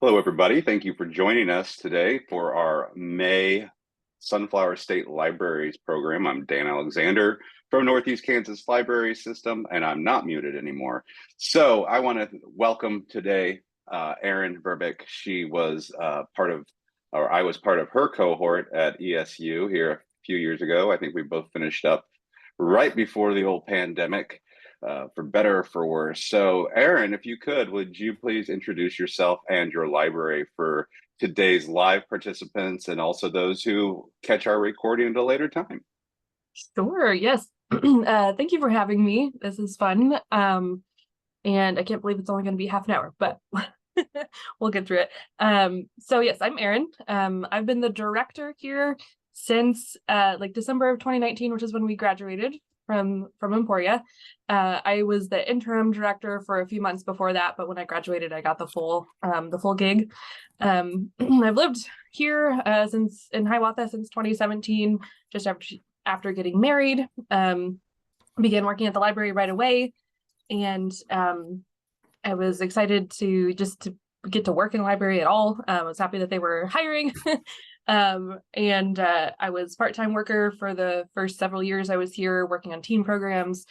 Hello, everybody. Thank you for joining us today for our May Sunflower State Libraries program. I'm Dan Alexander from Northeast Kansas Library System, and I'm not muted anymore. So I want to welcome today Erin Verbick. She was or I was part of her cohort at ESU here a few years ago. I think we both finished up right before the old pandemic, for better or for worse. So, Erin, if you could, would you please introduce yourself and your library for today's live participants and also those who catch our recording at a later time? Sure, yes. Thank you for having me. This is fun. And I can't believe it's only going to be half an hour, but we'll get through it. So yes, I'm Erin. I've been the director here since like December of 2019, which is when we graduated from Emporia. I was the interim director for a few months before that, but when I graduated, I got the full gig. I've lived here since in Hiawatha since 2017, just after getting married. Began working at the library right away, and I was excited to get to work in the library at all. I was happy that they were hiring. And I was part-time worker for the first several years I was here working on teen programs.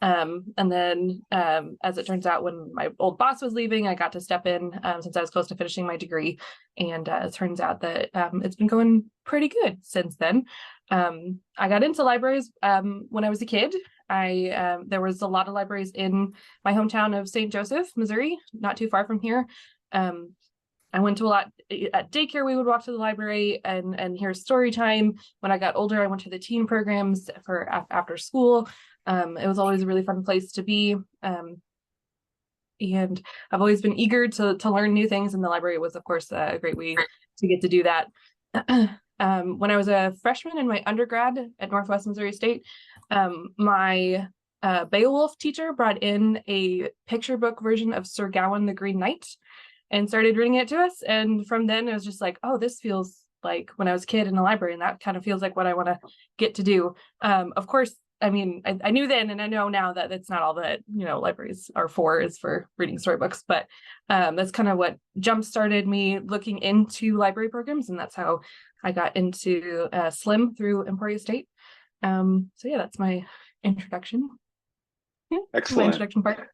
And then as it turns out, when my old boss was leaving, I got to step in since I was close to finishing my degree. And it turns out that it's been going pretty good since then. I got into libraries when I was a kid. There was a lot of libraries in my hometown of St. Joseph, Missouri, not too far from here. I went to a lot at daycare. We would walk to the library and hear story time. When I got older, I went to the teen programs for after school. It was always a really fun place to be. And I've always been eager to learn new things, and the library was, of course, a great way to get to do that. When I was a freshman in my undergrad at Northwest Missouri State, my Beowulf teacher brought in a picture book version of Sir Gawain the Green Knight and started reading it to us. And from then it was just like, oh, this feels like when I was a kid in a library, and that kind of feels like what I want to get to do. Of course, I mean, I knew then, and I know now that it's not all that, libraries are for, is for reading storybooks, but that's kind of what jump-started me looking into library programs, and that's how I got into SLIM through Emporia State. So yeah, that's my introduction. Yeah, my Excellent. introduction part.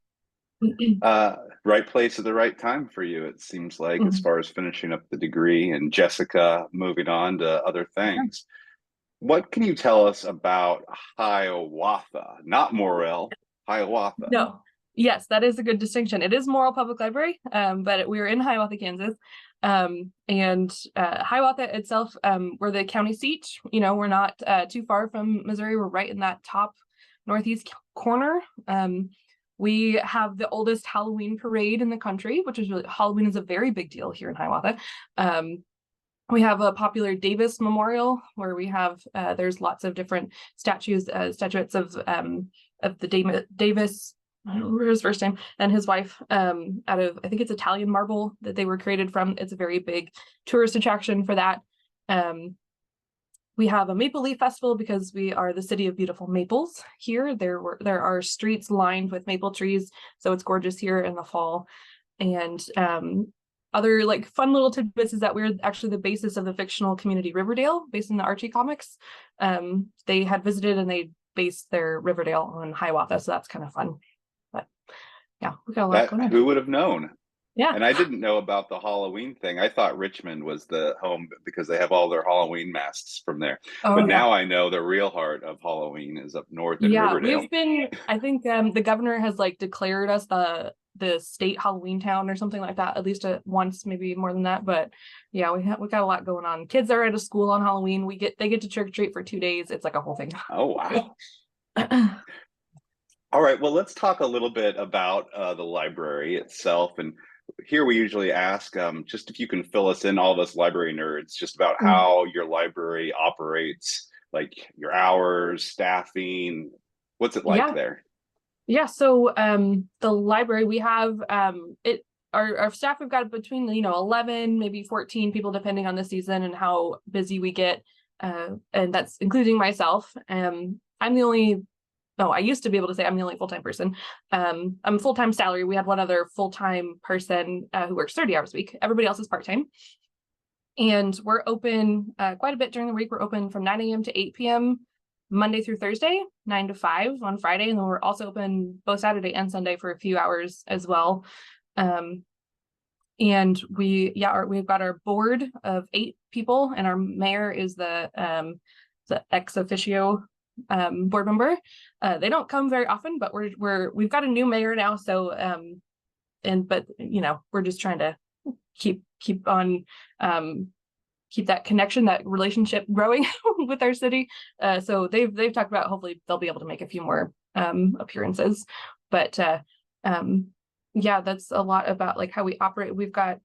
Right place at the right time for you, it seems like, as far as finishing up the degree and Jessica moving on to other things. What can you tell us about Hiawatha? Not Morrill, Hiawatha. No. Yes, that is a good distinction. It is Morrill Public Library, but we're in Hiawatha, Kansas. And Hiawatha itself, we're the county seat. We're not too far from Missouri. We're right in that top northeast corner. We have the oldest Halloween parade in the country, which is Halloween is a very big deal here in Hiawatha. We have a popular Davis Memorial where we have there's lots of different statues, statuettes of the Davis, I don't remember his first name, and his wife, out of, I think it's Italian marble that they were created from. It's a very big tourist attraction for that. We have a Maple Leaf Festival because we are the city of beautiful maples here. There are streets lined with maple trees, so it's gorgeous here in the fall. And other like fun little tidbits is that we're actually the basis of the fictional community Riverdale, based in the Archie comics. They had visited and they based their Riverdale on Hiawatha, so that's kind of fun. But yeah, we got a lot going on. Who would have known? Yeah. And I didn't know about the Halloween thing. I thought Richmond was the home because they have all their Halloween masks from there. Oh But yeah. now I know the real heart of Halloween is up north in Yeah, Riverdale. I think the governor has like declared us the state Halloween town or something like that, at least once, maybe more than that. But yeah, we got a lot going on. Kids are out of school on Halloween. They get to trick or treat for 2 days. It's like a whole thing. Oh, wow. All right. Well, let's talk a little bit about the library itself. And here we usually ask just if you can fill us in, all of us library nerds, just about how your library operates, like your hours, staffing. What's it like Yeah. there? Yeah, so the library we have our staff, we've got between 11 maybe 14 people depending on the season and how busy we get, and that's including myself. I'm the only no, I used to be able to say I'm the only full-time person. I'm full-time salary. We had one other full-time person who works 30 hours a week. Everybody else is part-time. And we're open quite a bit during the week. We're open from 9 a.m. to 8 p.m. Monday through Thursday, 9 to 5 on Friday. And then we're also open both Saturday and Sunday for a few hours as well. And we've got our board of 8 people, and our mayor is the ex officio board member. They don't come very often, but we've got a new mayor now. So but we're just trying to keep on keep that connection, that relationship growing with our city. So they've talked about hopefully they'll be able to make a few more appearances. But yeah, that's a lot about like how we operate. We've got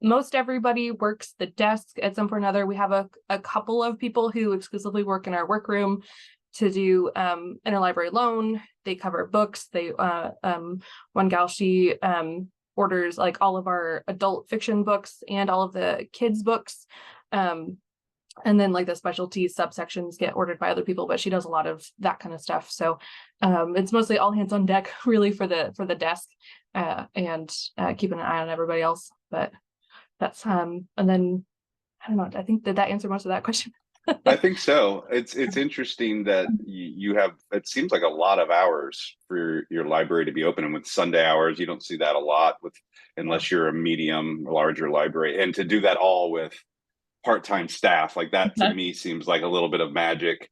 most everybody works the desk at some point or another. We have a couple of people who exclusively work in our workroom to do interlibrary loan. They cover books. They one gal, she orders like all of our adult fiction books and all of the kids books. And then like the specialty subsections get ordered by other people, but she does a lot of that kind of stuff. So it's mostly all hands on deck really for the desk and keeping an eye on everybody else. But that's and then I don't know, I think that answered most of that question. I think so. It's interesting that you have, it seems like a lot of hours for your library to be open, and with Sunday hours, you don't see that a lot unless you're a medium, larger library, and to do that all with part-time staff, like that to me seems like a little bit of magic,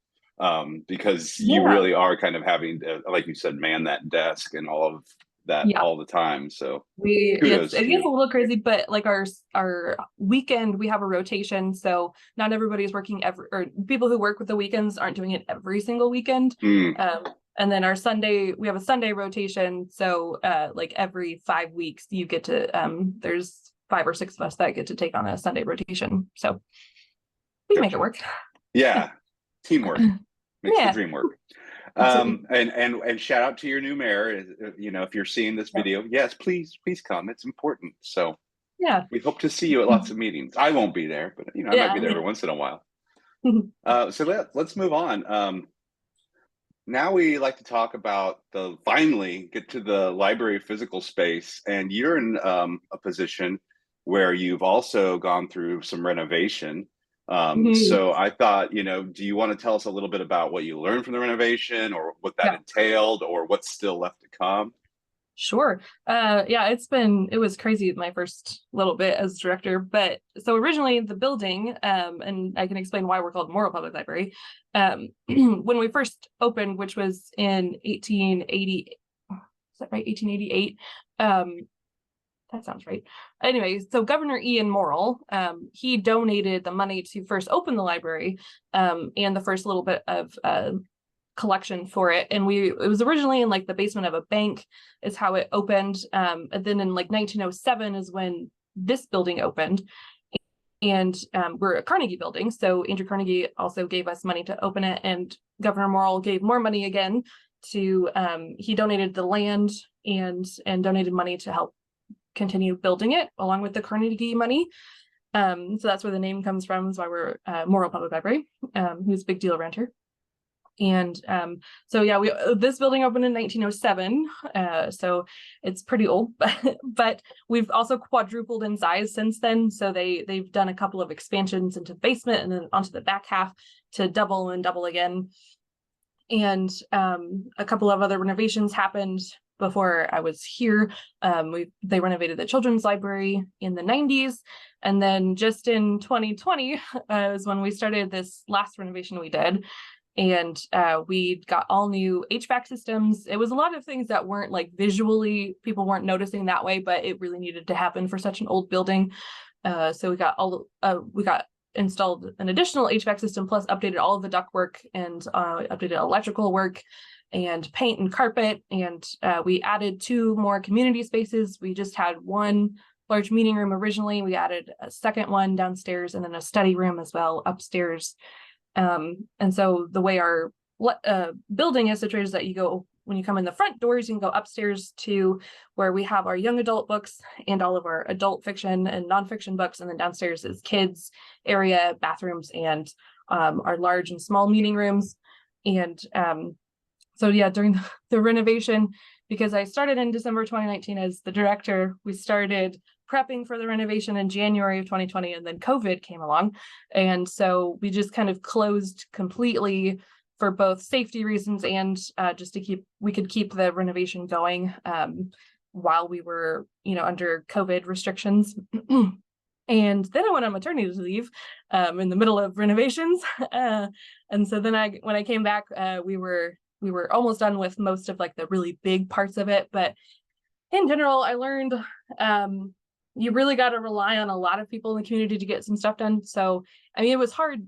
because you really are kind of having to, like you said, man that desk and all of that all the time. So it gets a little crazy, but like our weekend, we have a rotation, so not everybody's working or people who work with the weekends aren't doing it every single weekend. And then our Sunday, we have a Sunday rotation, so like every 5 weeks you get to there's 5 or 6 of us that get to take on a Sunday rotation, so we make it work. Teamwork makes the dream work. And shout out to your new mayor. If you're seeing this video, yes, please come. It's important. So we hope to see you at lots of meetings. I won't be there, but I might be there every once in a while. So let's move on. Now we like to talk about finally get to the library physical space, and you're in a position where you've also gone through some renovation. So I thought, do you want to tell us a little bit about what you learned from the renovation, or what that entailed, or what's still left to come? Sure. It was crazy my first little bit as director, but so originally the building, and I can explain why we're called Morrill Public Library. When we first opened, which was in 1880, is that right? 1888. That sounds right. Anyway, so Governor Ian Morrill, he donated the money to first open the library, and the first little bit of collection for it. And it was originally in like the basement of a bank is how it opened. And then in like 1907 is when this building opened. And we're a Carnegie building. So Andrew Carnegie also gave us money to open it, and Governor Morrill gave more money again to, he donated the land and donated money to help continue building it along with the Carnegie money. So that's where the name comes from. That's why we're Morrill Public Library, who's a big deal around here. And this building opened in 1907, so it's pretty old, but we've also quadrupled in size since then. So they've done a couple of expansions into the basement and then onto the back half to double and double again. And a couple of other renovations happened before I was here. They renovated the children's library in the 90s, and then just in 2020 was when we started this last renovation we did. And we got all new HVAC systems. It was a lot of things that weren't like visually, people weren't noticing that way, but it really needed to happen for such an old building. So we got installed an additional HVAC system, plus updated all of the ductwork and updated electrical work and paint and carpet. And we added 2 more community spaces. We just had one large meeting room originally. We added a second one downstairs, and then a study room as well upstairs. And so the way our building is situated is that when you come in the front doors, you can go upstairs to where we have our young adult books and all of our adult fiction and nonfiction books. And then downstairs is kids area, bathrooms, and our large and small meeting rooms. And so yeah, during the renovation, because I started in December 2019 as the director, we started prepping for the renovation in January of 2020, and then COVID came along. And so we just kind of closed completely for both safety reasons and just to we could keep the renovation going while we were, under COVID restrictions. And then I went on maternity leave in the middle of renovations. And so then when I came back, we were almost done with most of like the really big parts of it. But in general, I learned you really got to rely on a lot of people in the community to get some stuff done. So, I mean, it was hard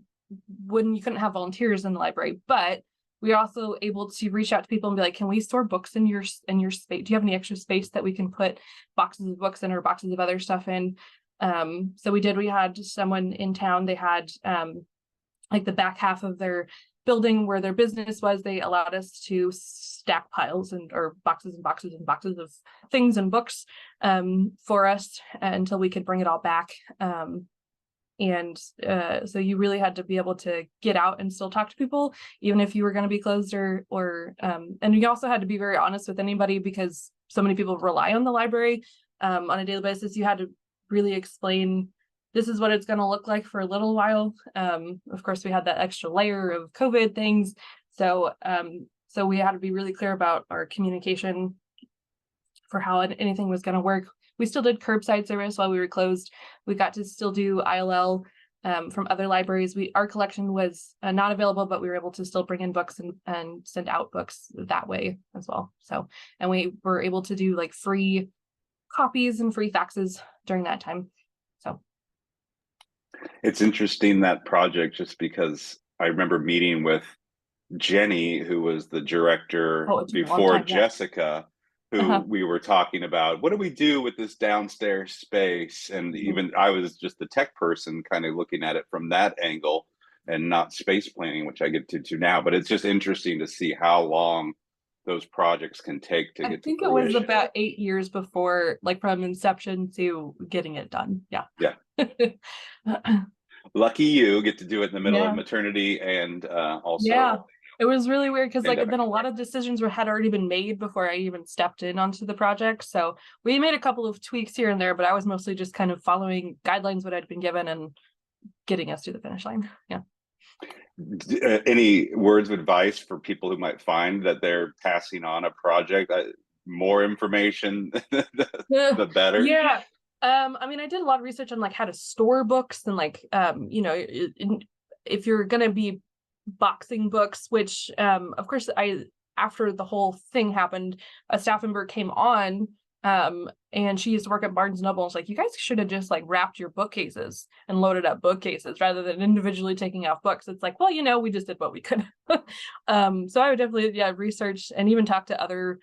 when you couldn't have volunteers in the library, but we were also able to reach out to people and be like, can we store books in your space? Do you have any extra space that we can put boxes of books in or boxes of other stuff in? So we did. We had someone in town, they had like the back half of their building where their business was, they allowed us to stack piles or boxes and boxes and boxes of things and books for us until we could bring it all back. So you really had to be able to get out and still talk to people, even if you were going to be closed and you also had to be very honest with anybody, because so many people rely on the library on a daily basis. You had to really explain, this is what it's going to look like for a little while. Of course, we had that extra layer of COVID things. So we had to be really clear about our communication for how anything was going to work. We still did curbside service while we were closed. We got to still do ILL from other libraries. Our collection was not available, but we were able to still bring in books and send out books that way as well. So, and we were able to do like free copies and free faxes during that time. So it's interesting, that project, just because I remember meeting with Jenny, who was the director before Jessica, who we were talking about, what do we do with this downstairs space? And even I was just the tech person kind of looking at it from that angle and not space planning, which I get to now. But it's just interesting to see how long those projects can take to get to fruition. I think it was about 8 years before, like from inception to getting it done. Yeah. Lucky you get to do it in the middle of maternity and also. Yeah. It was really weird because like then a lot of decisions had already been made before I even stepped in onto the project. So we made a couple of tweaks here and there, but I was mostly just kind of following guidelines what I'd been given and getting us to the finish line. Yeah. Any words of advice for people who might find that they're passing on a project? More information, the better. Yeah. I mean, I did a lot of research on like how to store books and like, if you're going to be boxing books, which of course after the whole thing happened, a staff member came on and she used to work at Barnes & Noble. It's like, you guys should have just like wrapped your bookcases and loaded up bookcases rather than individually taking off books. It's like, well, we just did what we could. So I would definitely research and even talk to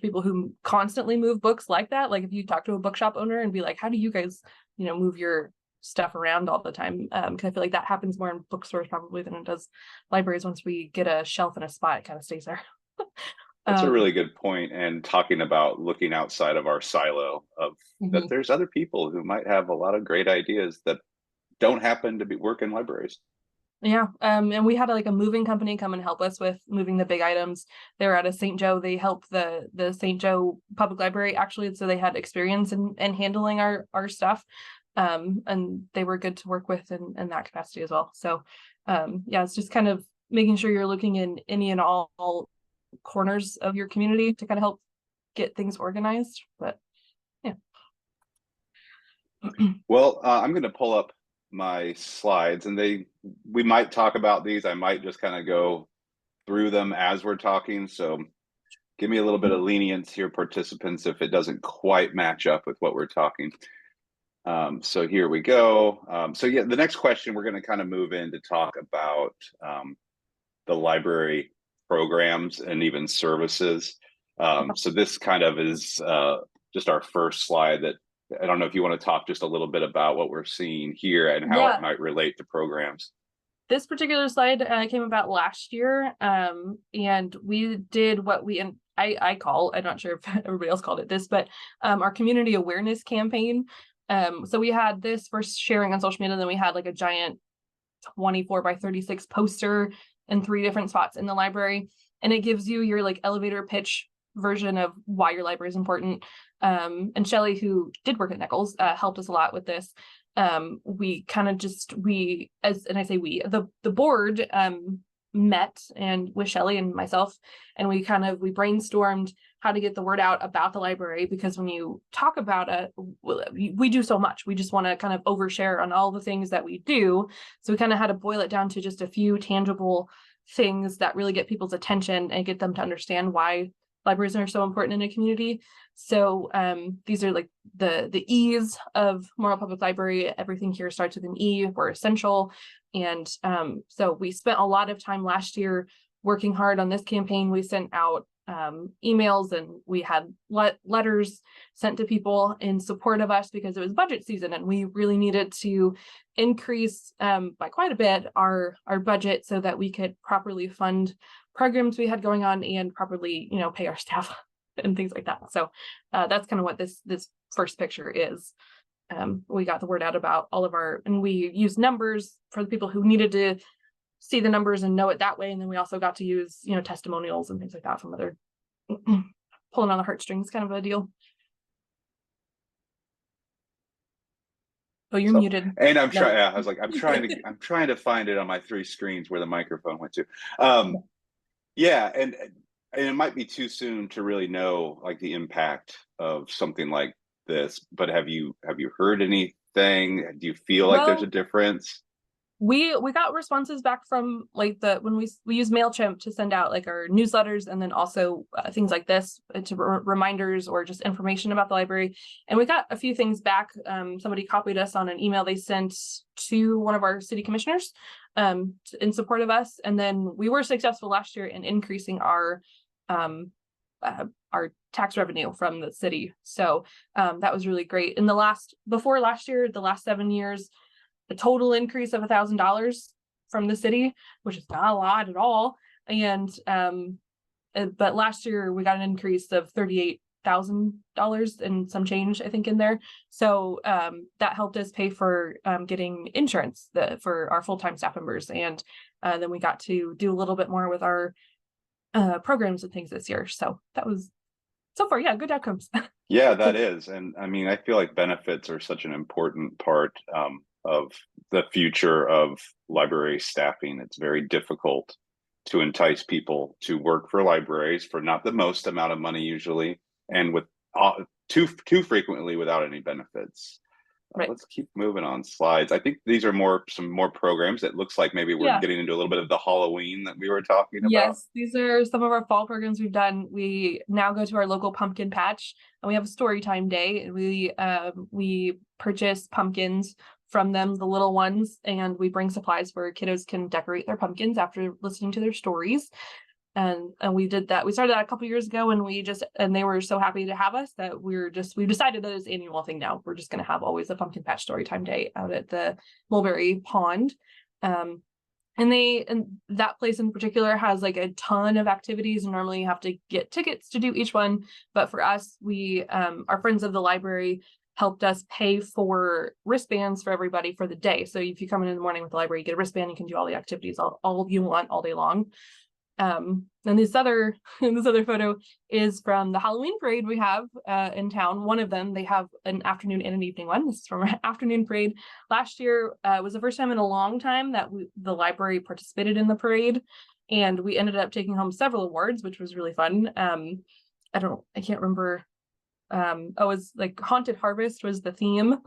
people who constantly move books like that. Like if you talk to a bookshop owner and be like, how do you guys move your stuff around all the time, because I feel like that happens more in bookstores probably than it does libraries. Once we get a shelf in a spot, it kind of stays there. That's a really good point. And talking about looking outside of our silo of that there's other people who might have a lot of great ideas that don't happen to be work in libraries. Yeah. And we had like a moving company come and help us with moving the big items. They were out of St. Joe. They helped the St. Joe Public Library actually. So they had experience in handling our stuff. And they were good to work with in that capacity as well. So it's just kind of making sure you're looking in any and all corners of your community to kind of help get things organized. But yeah. Well, I'm going to pull up my slides and we might talk about these. I might just kind of go through them as we're talking. So give me a little bit of lenience here, participants, if it doesn't quite match up with what we're talking. So here we go. The next question, we're going to kind of move in to talk about the library programs and even services. So this kind of is just our first slide that I don't know if you want to talk just a little bit about what we're seeing here and how it might relate to programs. This particular slide came about last year, and we did what I call, I'm not sure if everybody else called it this, but our community awareness campaign. So we had this for sharing on social media, and then we had like a giant 24 by 36 poster in 3 different spots in the library, and it gives you your like elevator pitch version of why your library is important. And Shelly, who did work at Nichols, helped us a lot with this. We kind of just, and I say we, the board met and with Shelly and myself, and we brainstormed how to get the word out about the library, because when you talk about it, we do so much. We just want to kind of overshare on all the things that we do. So we kind of had to boil it down to just a few tangible things that really get people's attention and get them to understand why libraries are so important in a community. So these are like the E's of Morrill Public Library. Everything here starts with an E. We're essential. And so we spent a lot of time last year working hard on this campaign. We sent out emails, and we had letters sent to people in support of us, because it was budget season and we really needed to increase by quite a bit our budget so that we could properly fund programs we had going on and properly, pay our staff and things like that. So that's kind of what this first picture is. We got the word out about all of and we used numbers for the people who needed to see the numbers and know it that way. And then we also got to use, testimonials and things like that from other pulling on the heartstrings kind of a deal. Oh, you're muted. And I'm trying. I was like, I'm trying to find it on my 3 screens where the microphone went to. Yeah, and it might be too soon to really know like the impact of something like this. But have you heard anything? Do you feel like there's a difference? We got responses back from like when we use MailChimp to send out like our newsletters, and then also things like this to reminders or just information about the library. And we got a few things back. Somebody copied us on an email they sent to one of our city commissioners in support of us. And then we were successful last year in increasing our tax revenue from the city. So that was really great. Before last year, the last 7 years, a total increase of $1,000 from the city, which is not a lot at all. And but last year we got an increase of $38,000 and some change, I think, in there. So that helped us pay for getting insurance for our full-time staff members, and then we got to do a little bit more with our programs and things this year. So that was, so far, yeah, good outcomes. Yeah, that is. And I mean, I feel like benefits are such an important part of the future of library staffing. It's very difficult to entice people to work for libraries for not the most amount of money usually, and with too frequently without any benefits. Right. Let's keep moving on slides. I think these are some more programs. It looks like maybe we're getting into a little bit of the Halloween that we were talking about. Yes, these are some of our fall programs we've done. We now go to our local pumpkin patch, and we have a story time day. We purchase pumpkins from them, the little ones, and we bring supplies where kiddos can decorate their pumpkins after listening to their stories. And we did that. We started that a couple years ago, and they were so happy to have us that we've decided that it's an annual thing now. We're just going to have always a pumpkin patch story time day out at the Mulberry Pond. And that place in particular has like a ton of activities, and normally you have to get tickets to do each one. But for us, our friends of the library helped us pay for wristbands for everybody for the day. So if you come in the morning with the library, you get a wristband, you can do all the activities all you want all day long. And this other photo is from the Halloween parade we have in town. One of them, they have an afternoon and an evening one. This is from our afternoon parade. Last year was the first time in a long time that the library participated in the parade, and we ended up taking home several awards, which was really fun. I can't remember. It was like Haunted Harvest was the theme.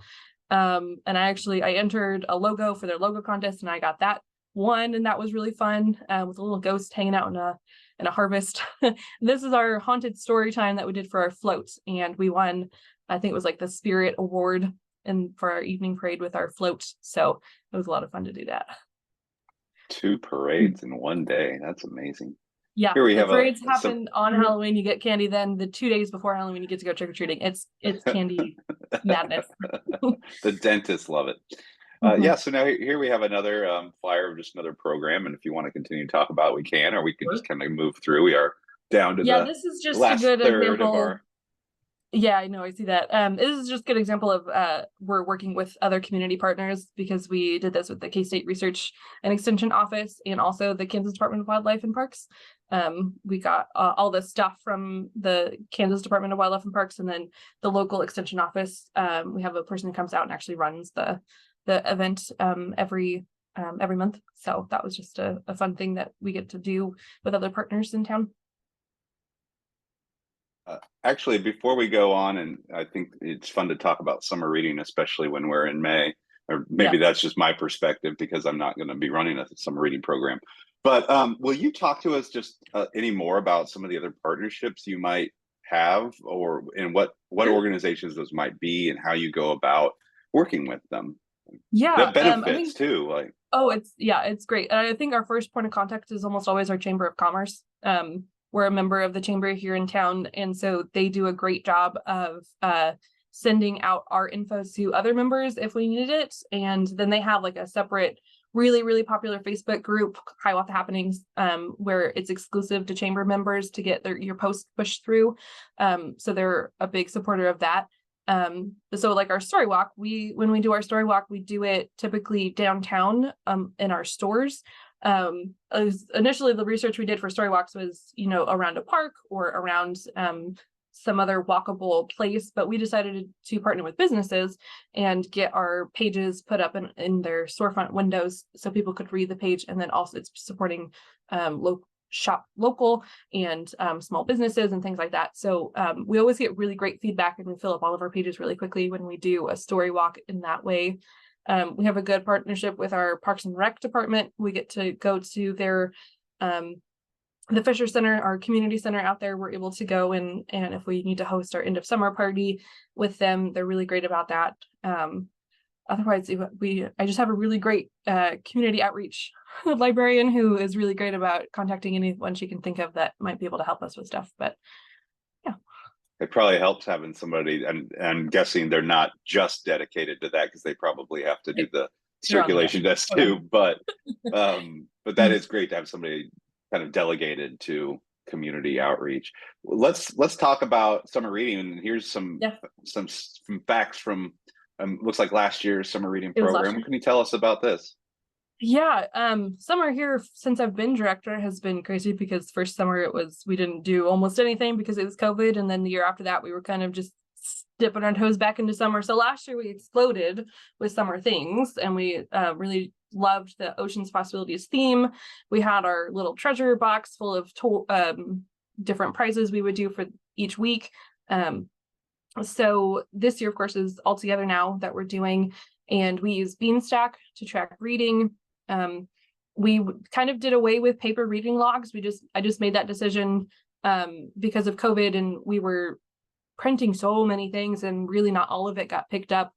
And I entered a logo for their logo contest, and I got that one, and that was really fun, with a little ghost hanging out in a harvest. This is our haunted story time that we did for our float, and we won, I think it was like the Spirit Award for our evening parade with our float. So it was a lot of fun to do that. 2 parades in one day. That's amazing. Yeah, here we have parades happen on Halloween. You get candy. Then the 2 days before Halloween, you get to go trick or treating. It's candy madness. The dentists love it. Yeah, so now here we have another flyer of just another program, and if you want to continue to talk about it, we can, or we can just kind of move through. We are down to this is just last a good third example of our. Yeah, I know. I see that. This is just a good example of we're working with other community partners because we did this with the K-State Research and Extension Office and also the Kansas Department of Wildlife and Parks. We got all the stuff from the Kansas Department of Wildlife and Parks, and then the local Extension Office. We have a person who comes out and actually runs the event every month. So that was just a fun thing that we get to do with other partners in town. Actually, before we go on, and I think it's fun to talk about summer reading, especially when we're in May, or maybe Yeah. that's just my perspective because I'm not going to be running a summer reading program. But will you talk to us just any more about some of the other partnerships you might have, or and what Sure. organizations those might be, and how you go about working with them? The Yeah. I benefits think too, like Oh, it's great. I think our first point of contact is almost always our Chamber of Commerce. We're a member of the chamber here in town, and so they do a great job of sending out our info to other members if we needed it. And then they have like a separate, really, really popular Facebook group, Hiawatha Happenings, where it's exclusive to chamber members to get your post pushed through. So they're a big supporter of that. So like our story walk, when we do our story walk, we do it typically downtown in our stores. Initially the research we did for story walks was, around a park or around some other walkable place, but we decided to partner with businesses and get our pages put up in their storefront windows so people could read the page, and then also it's supporting local and small businesses and things like that. So we always get really great feedback, and we fill up all of our pages really quickly when we do a story walk in that way. We have a good partnership with our Parks and Rec department. We get to go to their the Fisher Center, our community center out there. We're able to go and if we need to host our end of summer party with them, they're really great about that. Otherwise, I just have a really great community outreach librarian who is really great about contacting anyone she can think of that might be able to help us with stuff. But yeah, it probably helps having somebody, and I'm guessing they're not just dedicated to that because they probably have to do the they're on the go. circulation desk too. But that is great to have somebody kind of delegated to community outreach. Let's talk about summer reading, and here's some Yeah, some facts from looks like last year's summer reading it was last program. year. What can you tell us about this? Yeah, summer here since I've been director has been crazy because first summer we didn't do almost anything because it was COVID, and then the year after that we were kind of just dipping our toes back into summer. So last year we exploded with summer things, and we really loved the Oceans Possibilities theme. We had our little treasure box full of different prizes we would do for each week. So this year, of course, is all together now that we're doing, and we use Beanstack to track reading. We kind of did away with paper reading logs. I just made that decision because of COVID, and we were printing so many things and really not all of it got picked up.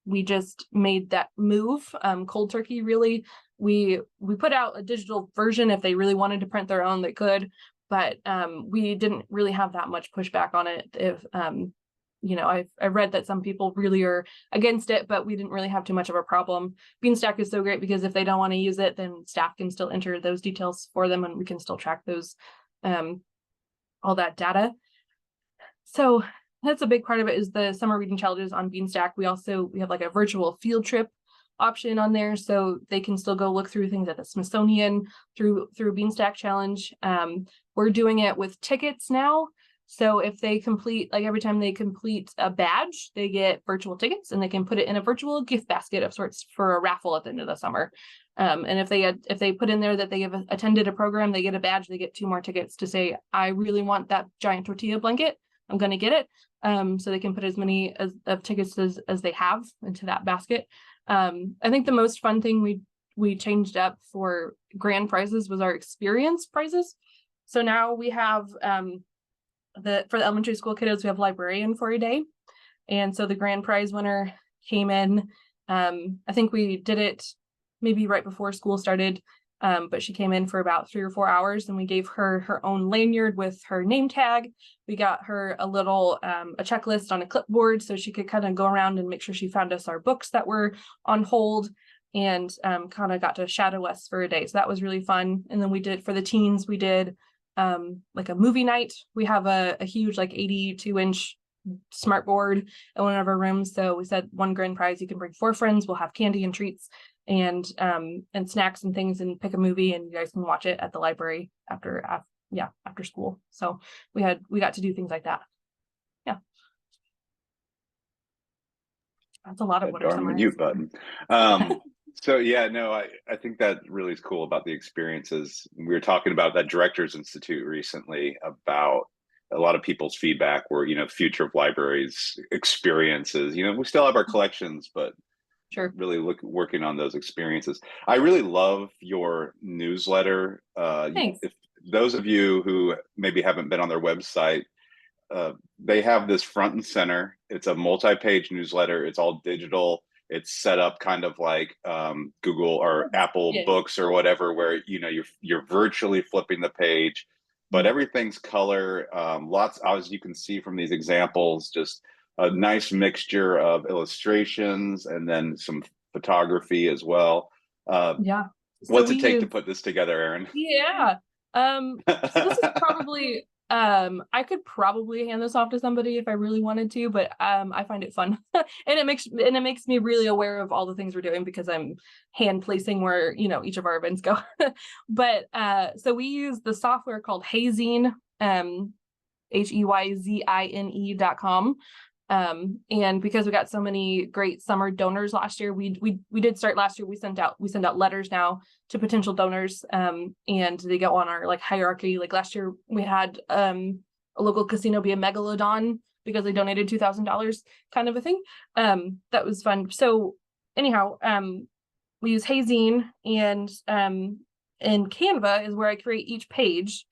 We just made that move cold turkey. Really, we put out a digital version. If they really wanted to print their own, they could, but we didn't really have that much pushback on it. If I read that some people really are against it, but we didn't really have too much of a problem. Beanstack is so great because if they don't want to use it, then staff can still enter those details for them, and we can still track those all that data. So that's a big part of it, is the summer reading challenges on Beanstack. We have like a virtual field trip option on there, so they can still go look through things at the Smithsonian through Beanstack challenge. We're doing it with tickets now. So if they complete, like every time they complete a badge, they get virtual tickets, and they can put it in a virtual gift basket of sorts for a raffle at the end of the summer. And if they put in there that they have attended a program, they get a badge, they get 2 more tickets to say, I really want that giant tortilla blanket, I'm going to get it. So they can put as many of tickets as they have into that basket. I think the most fun thing we changed up for grand prizes was our experience prizes. So now we have for the elementary school kiddos, we have librarian for a day. And so the grand prize winner came in. I think we did it maybe right before school started, but she came in for about 3 or 4 hours, and we gave her her own lanyard with her name tag. We got her a little a checklist on a clipboard so she could kind of go around and make sure she found us our books that were on hold, and kind of got to shadow us for a day. So that was really fun. And then we did, for the teens, we did like a movie night. We have a huge like 82-inch smart board in one of our rooms. So we said one grand prize, you can bring 4 friends, we'll have candy and treats and snacks and things, and pick a movie, and you guys can watch it at the library after school. So we got to do things like that. Yeah. That's a lot of That what are darn summaries. mute button. So yeah, no, I think that really is cool about the experiences. We were talking about that Directors Institute recently about a lot of people's feedback were, future of libraries experiences. We still have our collections, but Sure. really working on those experiences. I really love your newsletter. Thanks. If those of you who maybe haven't been on their website, they have this front and center. It's a multi-page newsletter. It's all digital. It's set up kind of like Google or Apple Books or whatever, where you're virtually flipping the page, but everything's color. Lots, as you can see from these examples, just a nice mixture of illustrations and then some photography as well. Yeah. What's it take to put this together, Erin? Yeah. So this is probably I could probably hand this off to somebody if I really wanted to, but I find it fun. and it makes me really aware of all the things we're doing because I'm hand placing where, each of our events go. But so we use the software called Hazine, HEYZINE.com. And because we got so many great summer donors last year, we did start last year. We send out letters now to potential donors, and they go on our hierarchy. Like last year we had a local casino be a megalodon because they donated $2,000, kind of a thing. That was fun. So anyhow, we use Hazine, and Canva is where I create each page.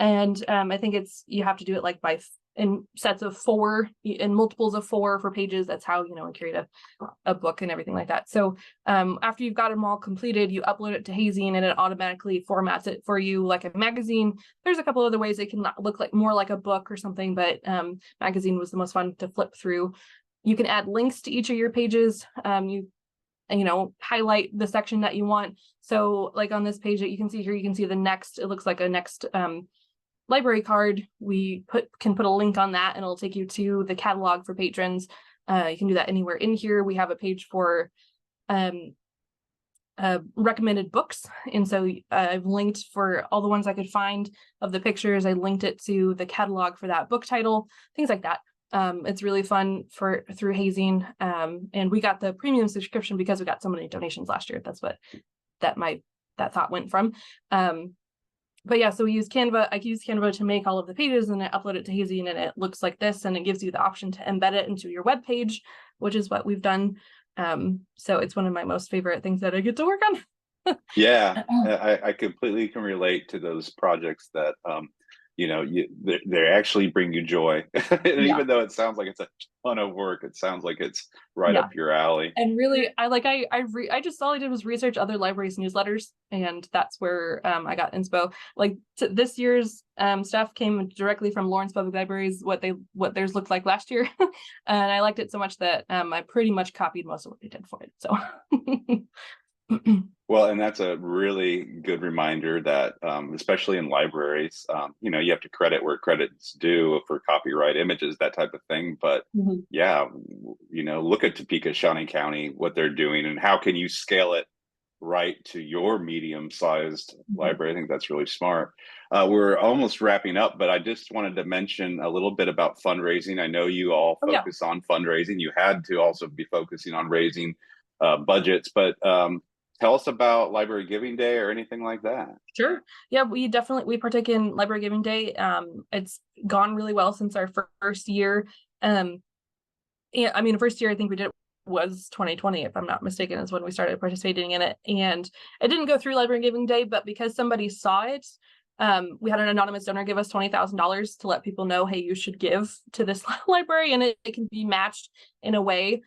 And I think you have to do it by in sets of 4, in multiples of 4 for pages. That's how, we create a book and everything like that. So after you've got them all completed, you upload it to Hazine, and it automatically formats it for you like a magazine. There's a couple other ways it can look more like a book or something, but magazine was the most fun to flip through. You can add links to each of your pages. You highlight the section that you want. So like on this page that you can see here, you can see the next, it looks like a next library card. We can put a link on that, and it'll take you to the catalog for patrons. You can do that anywhere in here. We have a page for recommended books, and so I've linked for all the ones I could find of the pictures. I linked it to the catalog for that book title, things like that. It's really fun through Hazine, and we got the premium subscription because we got so many donations last year. That's what that thought went from. But yeah, so we use Canva. I use Canva to make all of the pages, and I upload it to Hazine, and it looks like this, and it gives you the option to embed it into your web page, which is what we've done. So it's one of my most favorite things that I get to work on. Yeah, I completely can relate to those projects that they actually bring you joy. And even though it sounds like it's a ton of work, it sounds like it's right up your alley. And really, I just all I did was research other libraries' newsletters, and that's where I got inspo. This year's stuff came directly from Lawrence Public Libraries, what theirs looked like last year, and I liked it so much that I pretty much copied most of what they did for it. So. Well, and that's a really good reminder that, especially in libraries, you have to credit where credit's due for copyright images, that type of thing. But yeah, look at Topeka, Shawnee County, what they're doing, and how can you scale it right to your medium-sized library? I think that's really smart. We're almost wrapping up, but I just wanted to mention a little bit about fundraising. I know you all focus on fundraising. You had to also be focusing on raising budgets, but tell us about Library Giving Day or anything like that. Sure. Yeah, we partake in Library Giving Day. It's gone really well since our first year. The first year I think we did was 2020, if I'm not mistaken, is when we started participating in it. And it didn't go through Library Giving Day, but because somebody saw it, we had an anonymous donor give us $20,000 to let people know, hey, you should give to this library, and it can be matched in a way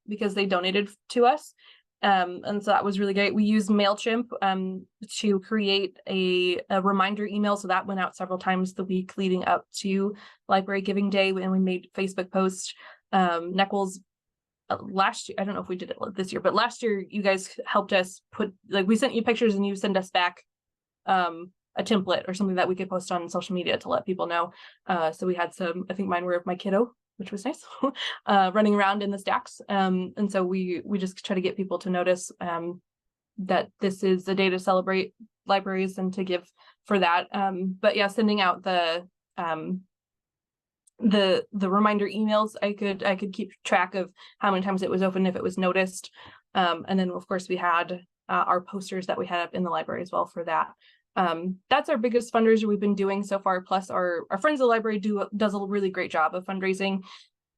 because they donated to us. And so that was really great. We used MailChimp to create a reminder email. So that went out several times the week leading up to Library Giving Day, and we made Facebook posts. Neckles last year, I don't know if we did it this year, but last year you guys helped us we sent you pictures and you sent us back a a template or something that we could post on social media to let people know. So we had some, I think mine were of my kiddo, which was nice, running around in the stacks. And so we just try to get people to notice that this is a day to celebrate libraries and to give for that. But yeah, sending out the reminder emails, I could keep track of how many times it was open, if it was noticed. And then of course we had our posters that we had up in the library as well for that. That's our biggest fundraiser we've been doing so far. Plus our friends of the library does a really great job of fundraising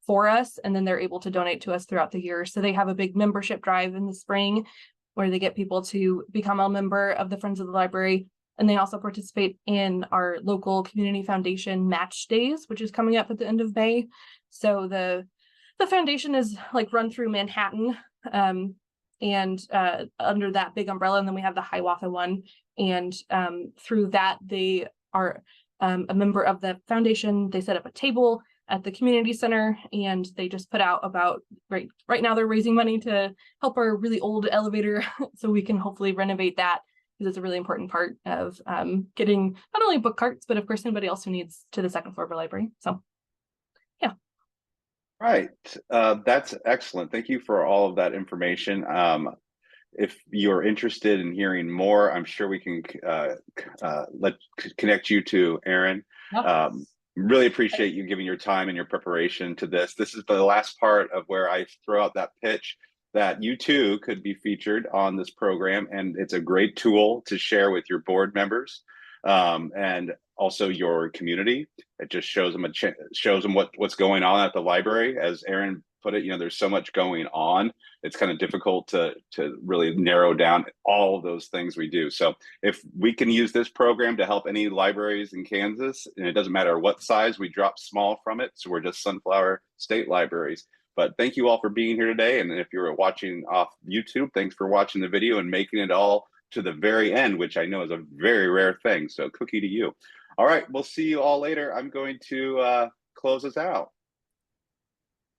for us, and then they're able to donate to us throughout the year. So they have a big membership drive in the spring where they get people to become a member of the Friends of the Library. And they also participate in our local community foundation match days, which is coming up at the end of May. So the foundation is like run through Manhattan, and under that big umbrella. And then we have the Hiawatha one. And through that, they are a member of the foundation. They set up a table at the community center, and they just put out about right now they're raising money to help our really old elevator so we can hopefully renovate that, because it's a really important part of getting not only book carts, but of course anybody else who needs to the second floor of our library. So yeah. Right. That's excellent. Thank you for all of that information. If you're interested in hearing more, I'm sure we can connect you to Erin. Yeah. Really appreciate you giving your time and your preparation to this. This is the last part of where I throw out that pitch that you too could be featured on this program, and it's a great tool to share with your board members and also your community. It just shows them what's going on at the library. As Erin put it, there's so much going on. It's kind of difficult to really narrow down all of those things we do. So if we can use this program to help any libraries in Kansas, and it doesn't matter what size, we drop small from it. So we're just Sunflower State Libraries. But thank you all for being here today. And if you're watching off YouTube, thanks for watching the video and making it all to the very end, which I know is a very rare thing. So cookie to you. All right, we'll see you all later. I'm going to close us out.